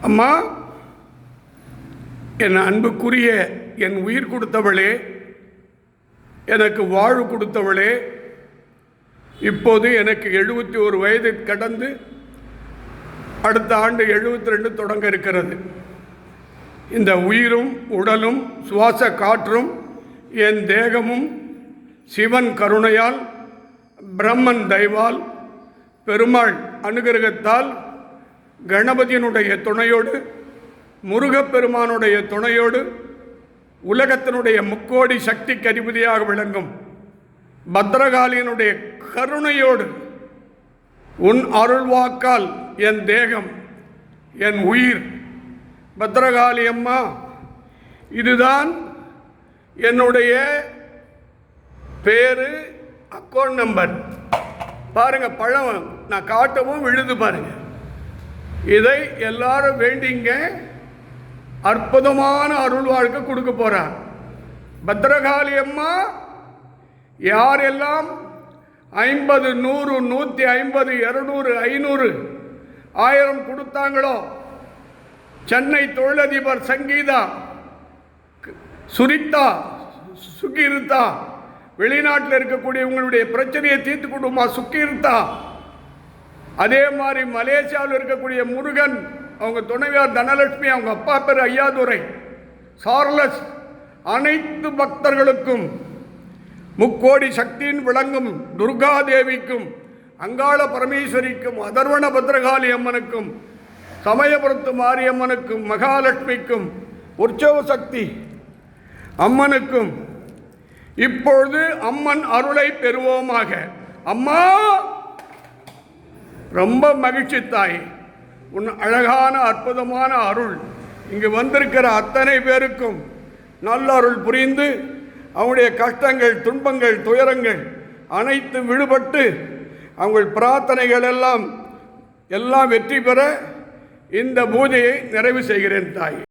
அம்மா, என் அன்புக்குரிய என் உயிர் கொடுத்தவளே, எனக்கு வாழ்வு கொடுத்தவளே, இப்போது எனக்கு 71 வயதை கடந்து அடுத்த ஆண்டு 72 தொடங்க இருக்கிறது. இந்த உயிரும் உடலும் சுவாச காற்றும் என் தேகமும் சிவன் கருணையால், பிரம்மன் தயவால், பெருமாள் அனுகிரகத்தால், கணபதியினுடைய துணையோடு, முருகப்பெருமானுடைய துணையோடு, உலகத்தினுடைய முக்கோடி சக்திக்கு அதிபதியாக விளங்கும் பத்ரகாளியினுடைய கருணையோடு, உன் அருள்வாக்கால் என் தேகம், என் உயிர், பத்ரகாளி அம்மா, இதுதான் என்னுடைய பேரு, அக்கௌண்ட் நம்பர் பாருங்க. பழம் நான் காட்டவும் விழுது பாருங்க. இதை எல்லாரும் வேண்டிங்க. அற்புதமான அருள் வாழ்க்கை கொடுக்க போறார் பத்ரகாளி அம்மா. யாரெல்லாம் 50, 100, 150, 200, 500, 1000 கொடுத்தாங்களோ, சென்னை தொழிலதிபர் சங்கீதா, சுரிதா, சுகீர்த்தா, வெளிநாட்டில் இருக்கக்கூடிய உங்களுடைய பிரச்சனையை தீர்த்து கொடுமா சுகீர்த்தா, அதே மாதிரி மலேசியாவில் இருக்கக்கூடிய முருகன், அவங்க துணைவியார் தனலட்சுமி, அவங்க அப்பா பேர் ஐயாதுரை, சார்லஸ், அனைத்து பக்தர்களுக்கும், முக்கோடி சக்தியின் விளங்கும் துர்காதேவிக்கும், அங்காள பரமேஸ்வரிக்கும், அதர்வண பத்ரகாளி அம்மனுக்கும், சமயபுரத்து மாரியம்மனுக்கும், மகாலட்சுமிக்கும், உற்சவ சக்தி அம்மனுக்கும் இப்பொழுது அம்மன் அருளை பெறுவோமாக. அம்மா, ரொம்ப மகிழ்ச்சி தாய். உன் அழகான அற்புதமான அருள் இங்கு வந்திருக்கிற அத்தனை பேருக்கும் நல்ல அருள் புரிந்து, அவங்களுடைய கஷ்டங்கள், துன்பங்கள், துயரங்கள் அனைத்து விடுபட்டு, அவங்க பிரார்த்தனைகள் எல்லாம் வெற்றி பெற இந்த பூஜையை நிறைவு செய்கிறேன் தாய்.